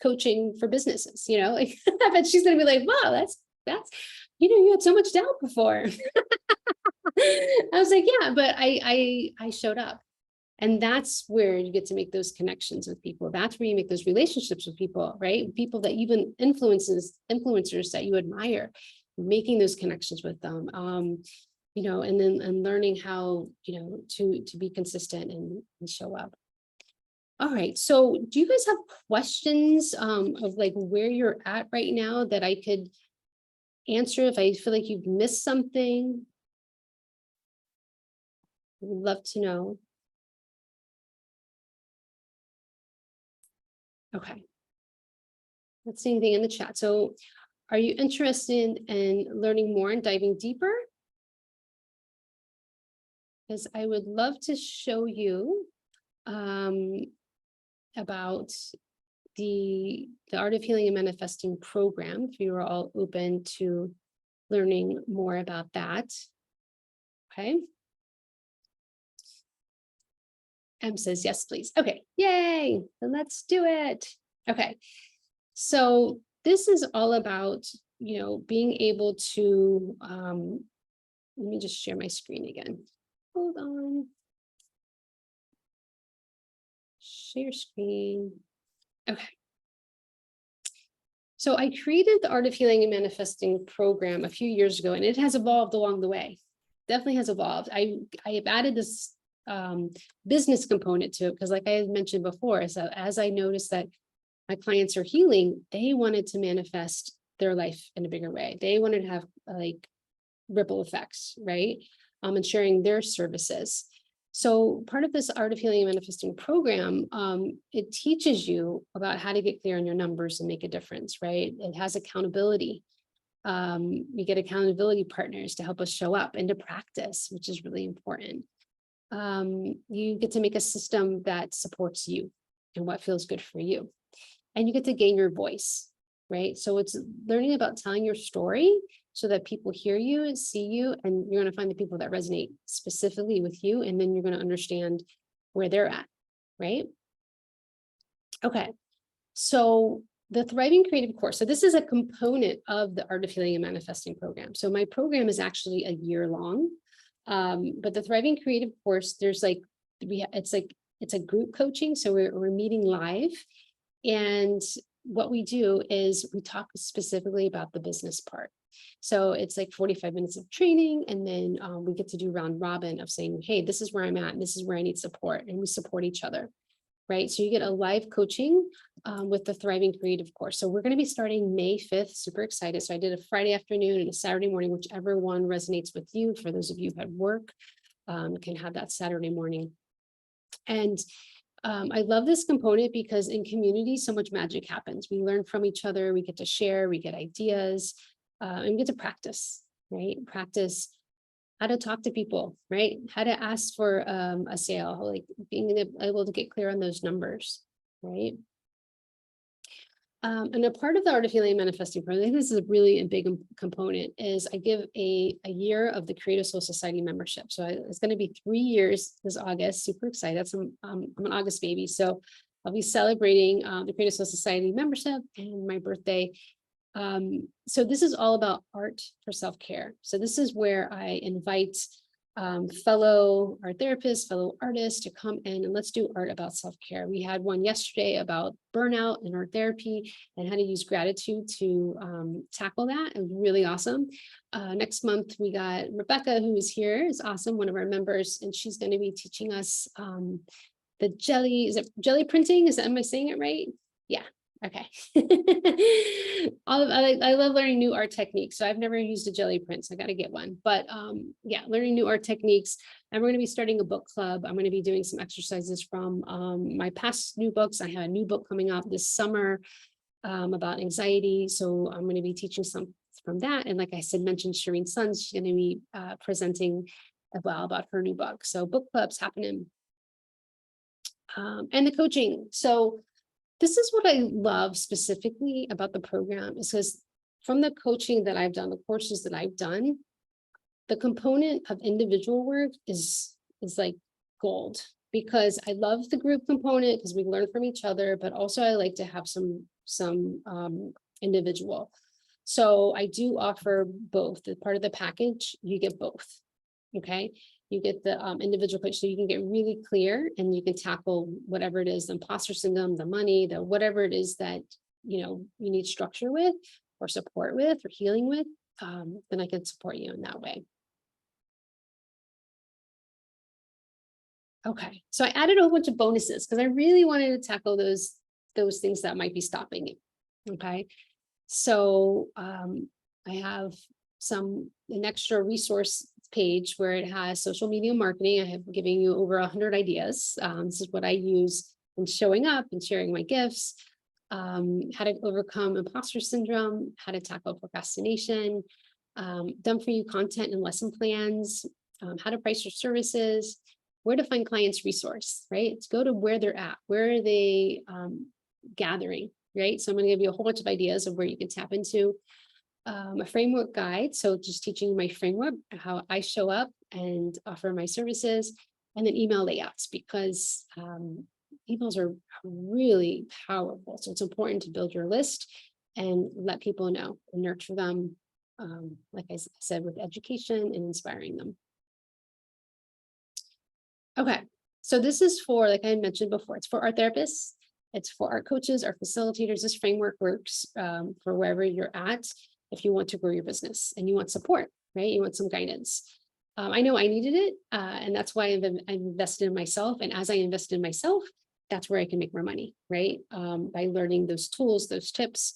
coaching for businesses, like I bet she's gonna be like, wow, that's you had so much doubt before. I was like, yeah, but I showed up. And that's where you get to make those connections with people. That's where you make those relationships with people, right? People that even influencers that you admire, making those connections with them, and then learning how, to be consistent and show up. All right. So do you guys have questions of like where you're at right now that I could answer if I feel like you've missed something? I would love to know. Okay. Let's see anything in the chat. So are you interested in learning more and diving deeper? Because I would love to show you about the Art of Healing and Manifesting program, if you are all open to learning more about that. Okay. M says, yes, please. Okay, yay, then let's do it. Okay, so this is all about, being able to, let me just share my screen again. Hold on. share screen. Okay. So I created the Art of Healing and Manifesting program a few years ago, and it has evolved along the way. Definitely has evolved. I have added this business component to it because, like I had mentioned before, so as I noticed that my clients are healing, they wanted to manifest their life in a bigger way. They wanted to have like ripple effects, right? And sharing their services. So part of this Art of Healing and Manifesting program, it teaches you about how to get clear on your numbers and make a difference, right? It has accountability. We get accountability partners to help us show up and to practice, which is really important. You get to make a system that supports you and what feels good for you. And you get to gain your voice, right? So it's learning about telling your story so that people hear you and see you, and you're going to find the people that resonate specifically with you, and then you're going to understand where they're at, right? Okay, so the Thriving Creative course. So this is a component of the Art of Healing and Manifesting program. So my program is actually a year long, but the Thriving Creative course, there's like, it's a group coaching. So we're meeting live, and what we do is we talk specifically about the business part. So it's like 45 minutes of training, and then we get to do round robin of saying, hey, this is where I'm at, and this is where I need support, and we support each other, right? So you get a live coaching with the Thriving Creative course. So we're going to be starting May 5th, super excited. So I did a Friday afternoon and a Saturday morning, whichever one resonates with you. For those of you who had work, can have that Saturday morning. And I love this component because in community, so much magic happens. We learn from each other, we get to share, we get ideas, and we get to practice, right? Practice how to talk to people, right? How to ask for a sale, like being able to get clear on those numbers, right? And a part of the Art of Healing and Manifesting program, I think this is a really big component, is I give a year of the Creative Soul Society membership. So it's going to be 3 years this August. Super excited. I'm an August baby. So I'll be celebrating the Creative Soul Society membership and my birthday. So this is all about art for self-care. So this is where I invite fellow art therapists, fellow artists to come in and let's do art about self-care. We had one yesterday about burnout and art therapy and how to use gratitude to tackle that. It was really awesome. Next month, we got Rebecca, who is here, is awesome, one of our members, and she's going to be teaching us the jelly, is it jelly printing? Am I saying it right? Yeah. Okay. I love learning new art techniques. So I've never used a jelly print, so I got to get one. But yeah, learning new art techniques. And we're going to be starting a book club. I'm going to be doing some exercises from my past new books. I have a new book coming out this summer about anxiety. So I'm going to be teaching some from that. And like I said, mentioned Shireen Sons, she's going to be presenting as well about her new book. So book clubs happening. And the coaching. So this is what I love specifically about the program, is because from the coaching that I've done, the courses that I've done, the component of individual work is like gold, because I love the group component because we learn from each other, but also I like to have some individual. So I do offer both. The part of the package, you get both. Okay. You get the individual coach, so you can get really clear and you can tackle whatever it is, the imposter syndrome, the money, the whatever it is that, you need structure with or support with or healing with, then I can support you in that way. Okay, so I added a whole bunch of bonuses because I really wanted to tackle those things that might be stopping you. Okay, so I have an extra resource page where it has social media marketing. I have given you over 100 ideas. This is what I use in showing up and sharing my gifts, how to overcome imposter syndrome, how to tackle procrastination, done for you content and lesson plans, how to price your services, where to find clients resource, right? Let's go to where they're at, where are they gathering, right? So I'm going to give you a whole bunch of ideas of where you can tap into. A framework guide, so just teaching you my framework, how I show up and offer my services, and then email layouts, because emails are really powerful. So it's important to build your list and let people know and nurture them, like I said, with education and inspiring them. Okay, So this is for, like I mentioned before, it's for our therapists, it's for our coaches, our facilitators. This framework works for wherever you're at. If you want to grow your business and you want support, right? You want some guidance. I know I needed it, and that's why I've invested in myself. And as I invest in myself, that's where I can make more money, right? By learning those tools, those tips,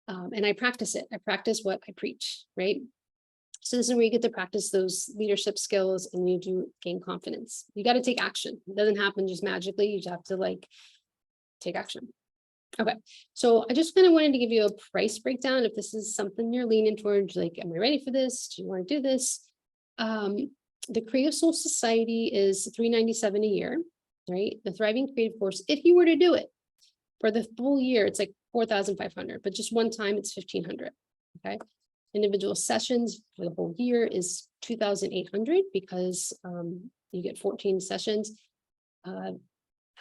and I practice it. I practice what I preach, right? So this is where you get to practice those leadership skills and you do gain confidence. You got to take action. It doesn't happen just magically. You just have to like take action. Okay, so I just kind of wanted to give you a price breakdown. If this is something you're leaning towards, like, am I ready for this? Do you want to do this? The Creative Soul Society is $397 a year, right? The Thriving Creative Course, if you were to do it for the full year, it's like 4,500, but just one time it's 1,500. Okay. Individual sessions for the whole year is 2,800 because you get 14 sessions. I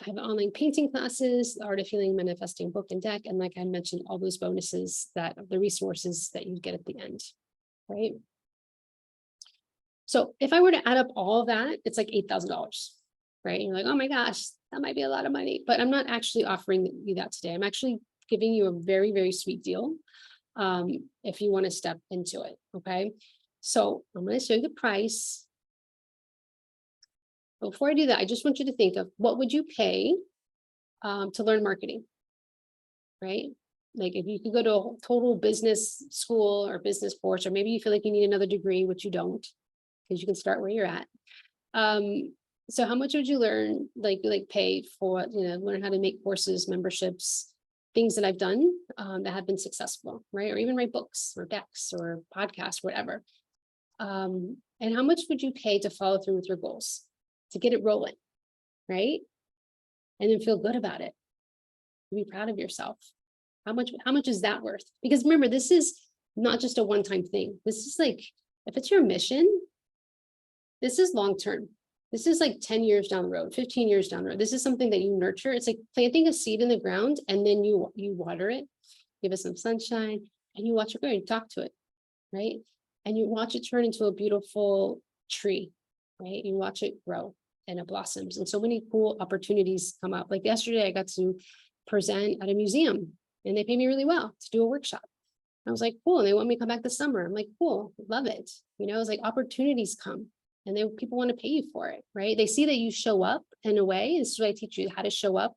have online painting classes, the Art of Healing, Manifesting book and deck, and like I mentioned, all those bonuses that the resources that you get at the end, right? So if I were to add up all of that, it's like $8,000, right? And you're like, oh my gosh, that might be a lot of money, but I'm not actually offering you that today. I'm actually giving you a very, very sweet deal if you want to step into it, okay? So I'm going to show you the price. Before I do that, I just want you to think of what would you pay to learn marketing, right? Like if you could go to a total business school or business course, or maybe you feel like you need another degree, which you don't, because you can start where you're at. So how much would you learn, like pay for, learn how to make courses, memberships, things that I've done that have been successful, right? Or even write books or decks or podcasts, whatever. And how much would you pay to follow through with your goals, to get it rolling, right? And then feel good about it. Be proud of yourself. How much is that worth? Because remember, this is not just a one-time thing. This is like, if it's your mission, this is long-term. This is like 10 years down the road, 15 years down the road. This is something that you nurture. It's like planting a seed in the ground and then you water it, give it some sunshine, and you watch it grow, you talk to it, right? And you watch it turn into a beautiful tree, right? You watch it grow and it blossoms. And so many cool opportunities come up. Like yesterday, I got to present at a museum and they pay me really well to do a workshop. I was like, cool. And they want me to come back this summer. I'm like, cool, love it. It's like opportunities come. And people want to pay you for it, right? They see that you show up in a way. This is what I teach you, how to show up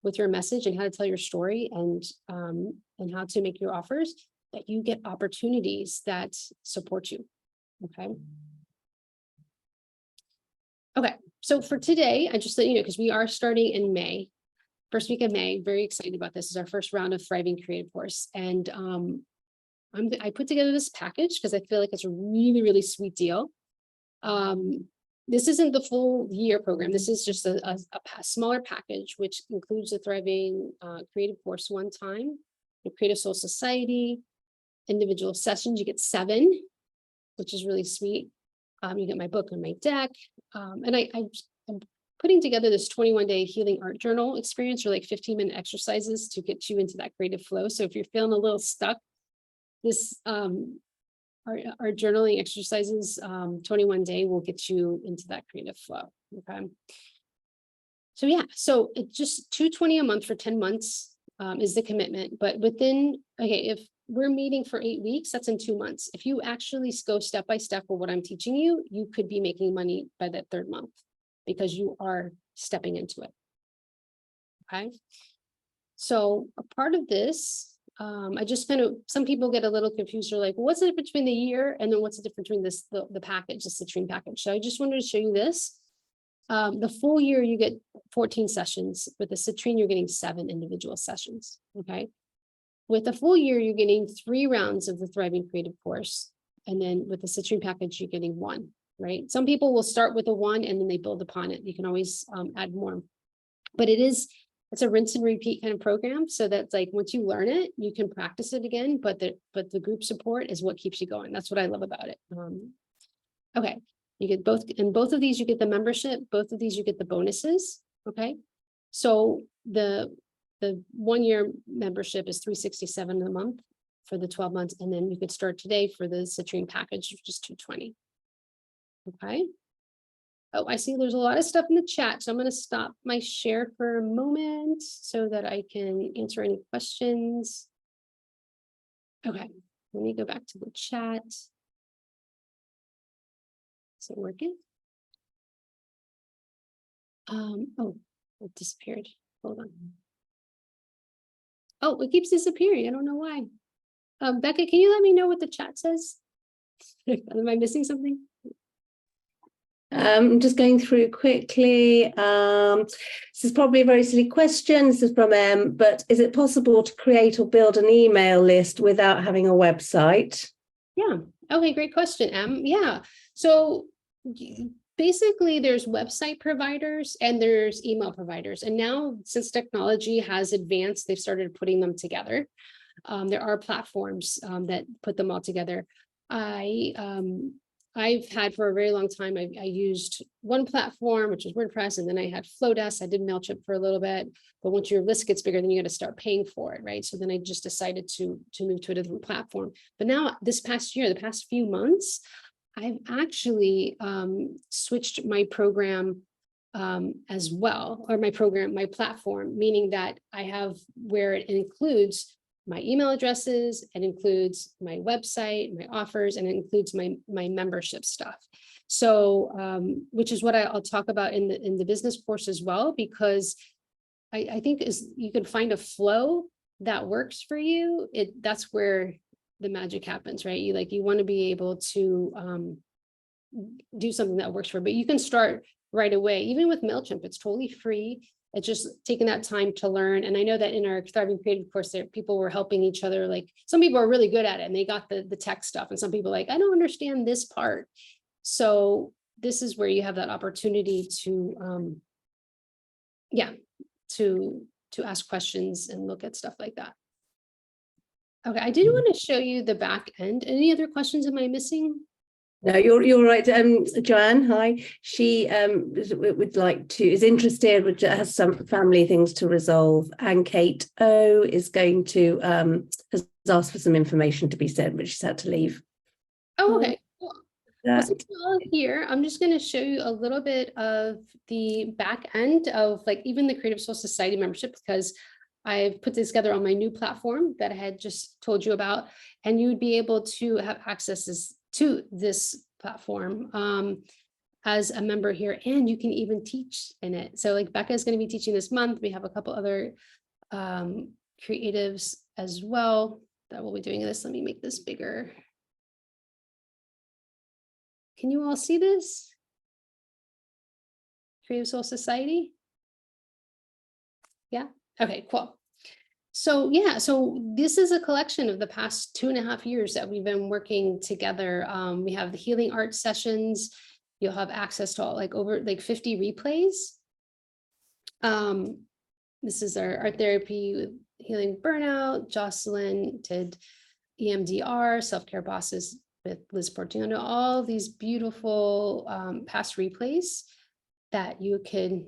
with your message and how to tell your story and how to make your offers, that you get opportunities that support you, okay? Okay, so for today, I just let you know, because we are starting in May, first week of May, very excited about this. This is our first round of Thriving Creative Course. And I put together this package because I feel like it's a really, really sweet deal. This isn't the full year program. This is just a smaller package, which includes the Thriving Creative Course one time, the Creative Soul Society, individual sessions. You get 7, which is really sweet. You get my book and my deck. And I'm putting together this 21-day healing art journal experience, or like 15-minute exercises to get you into that creative flow. So if you're feeling a little stuck, this our journaling exercises, 21-day will get you into that creative flow. Okay. So yeah, so it's just $220 a month for 10 months is the commitment. But if we're meeting for 8 weeks, that's in 2 months. If you actually go step by step with what I'm teaching you, you could be making money by that 3rd month because you are stepping into it. Okay. So a part of this, some people get a little confused. They're like, what's the difference between the year and then what's the difference between the package, the Citron Package? So I just wanted to show you this. The full year, you get 14 sessions. With the Citron, you're getting 7 individual sessions, okay? With the full year, you're getting 3 rounds of the Thriving Creative Course. And then with the Citron Package, you're getting 1, right? Some people will start with a 1 and then they build upon it. You can always add more. But it's a rinse and repeat kind of program. So that's like, once you learn it, you can practice it again, but the group support is what keeps you going. That's what I love about it. Okay. You get both, in both of these, you get the membership, both of these, you get the bonuses. Okay. So the 1-year membership is $367 a month for the 12 months. And then you could start today for the Citron Package, which is $220. Okay. Oh, I see there's a lot of stuff in the chat, so I'm going to stop my share for a moment so that I can answer any questions. Okay, let me go back to the chat. Is it working? Oh, it disappeared. Hold on. Oh, it keeps disappearing. I don't know why. Becca, can you let me know what the chat says? Am I missing something? Just going through quickly. This is probably a very silly question. This is from but is it possible to create or build an email list without having a website? Yeah. Okay, great question, Em. Yeah. So basically there's website providers and there's email providers. And now since technology has advanced, they've started putting them together. There are platforms that put them all together. I've had for a very long time, I used one platform, which is WordPress, and then I had Flowdesk. I did MailChimp for a little bit, but once your list gets bigger, then you got to start paying for it, right? So then I just decided to move to a different platform. But now this past year, the past few months, I've actually switched my program as well, or my platform, meaning that I have where it includes my email addresses, it includes my website, my offers, and it includes my membership stuff. So, which is what I'll talk about in the business course as well, because I think is you can find a flow that works for you. That's where the magic happens, right? You want to be able to do something that works for you, but you can start right away. Even with MailChimp, it's totally free. It's just taking that time to learn. And I know that in our Thriving Creative course, there people were helping each other. Like some people are really good at it and they got the tech stuff. And some people are like, I don't understand this part. So this is where you have that opportunity to, to ask questions and look at stuff like that. Okay, I did want to show you the back end. Any other questions am I missing? No, you're right. Joanne, hi. She would like to, is interested, has some family things to resolve. And Kate O is going to, has asked for some information to be sent, but she's had to leave. Oh, okay. Cool. Well, since we're all here, I'm just going to show you a little bit of the back end of like even the Creative Soul Society membership, because I've put this together on my new platform that I had just told you about, and you would be able to have access to this platform as a member here, and you can even teach in it. So like Becca is going to be teaching this month. We have a couple other creatives as well that will be doing this. Let me make this bigger. Can you all see this? Creative Soul Society? Yeah, okay, cool. So yeah, so this is a collection of the past 2.5 years that we've been working together. We have the healing art sessions. You'll have access to all, over 50 replays. This is our art therapy with healing burnout. Jocelyn did EMDR, self-care bosses with Liz Portiano, all these beautiful past replays that you can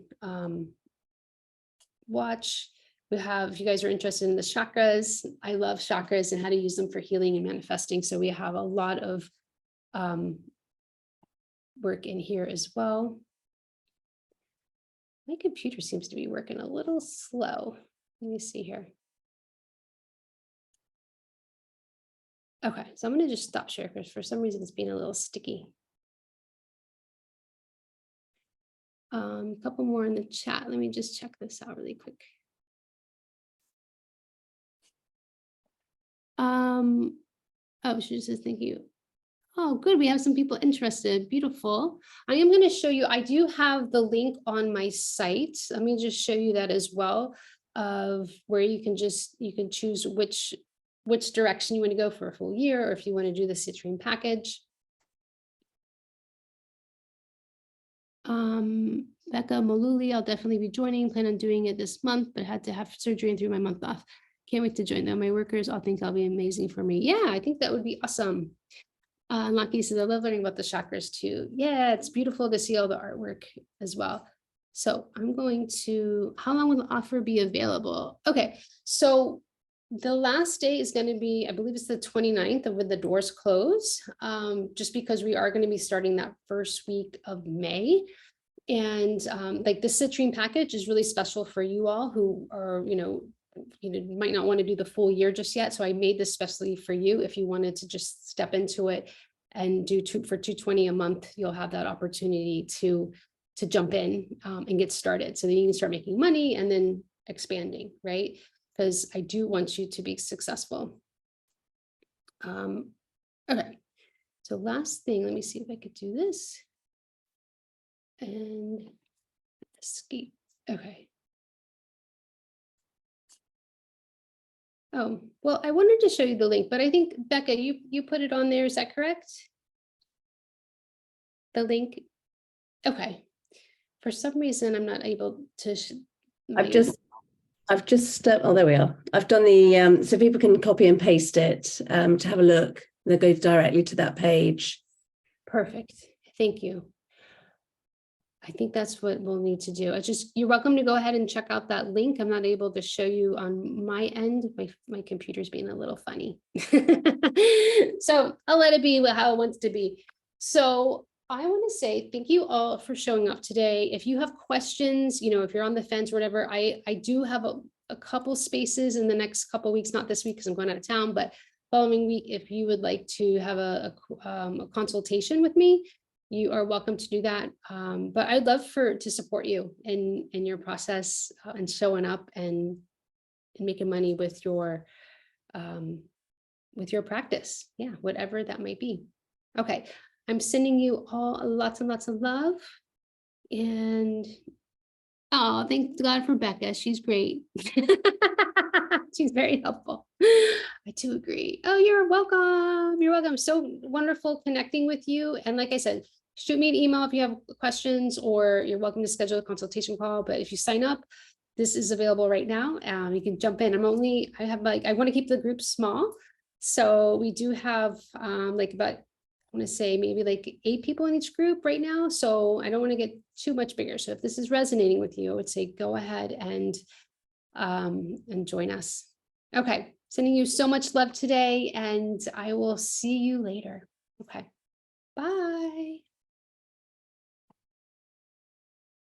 watch. We have, if you guys are interested in the chakras, I love chakras and how to use them for healing and manifesting. So we have a lot of work in here as well. My computer seems to be working a little slow. Let me see here. Okay, so I'm going to just stop share because for some reason it's being a little sticky. A couple more in the chat. Let me just check this out really quick. Oh, she just says thank you. Oh, good. We have some people interested. Beautiful. I am going to show you. I do have the link on my site. Let me just show you that as well, of where you can choose which direction you want to go for a full year, or if you want to do the Citron package. Becca Maluli, I'll definitely be joining. Plan on doing it this month, but had to have surgery and threw my month off. Can't wait to join though. My workers all think I'll be amazing for me. Yeah, I think that would be awesome. Lucky says I love learning about the chakras too. Yeah, it's beautiful to see all the artwork as well. So I'm going to, how long will the offer be available? Okay, so the last day is going to be, I believe it's the 29th of when the doors close, just because we are going to be starting that first week of May. And like the Citron package is really special for you all who are, might not want to do the full year just yet. So I made this specially for you. If you wanted to just step into it and do for $220 a month, you'll have that opportunity to jump in and get started. So then you can start making money and then expanding, right? Because I do want you to be successful. Okay. So last thing, let me see if I could do this. And escape. Okay. Oh, well, I wanted to show you the link, but I think Becca, you put it on there. Is that correct? The link. Okay. For some reason, I'm not able to. I've just oh, there we are. I've done the so people can copy and paste it to have a look. They'll go directly to that page. Perfect. Thank you. I think that's what we'll need to do. You're welcome to go ahead and check out that link. I'm not able to show you on my end. My computer's being a little funny. So I'll let it be how it wants to be. So I want to say thank you all for showing up today. If you have questions, if you're on the fence or whatever, I do have a couple spaces in the next couple weeks, not this week because I'm going out of town, but following week, if you would like to have a consultation with me, you are welcome to do that. But I'd love to support you in your process and showing up and making money with your practice. Yeah, whatever that might be. Okay, I'm sending you all lots and lots of love. And oh, thank God for Becca. She's great. She's very helpful. I do agree. Oh, you're welcome. You're welcome. So wonderful connecting with you. And like I said, shoot me an email if you have questions, or you're welcome to schedule a consultation call. But if you sign up, this is available right now. You can jump in. I want to keep the group small. So we do have about, I want to say maybe like 8 people in each group right now. So I don't want to get too much bigger. So if this is resonating with you, I would say go ahead and join us. Okay, sending you so much love today, and I will see you later. Okay, bye.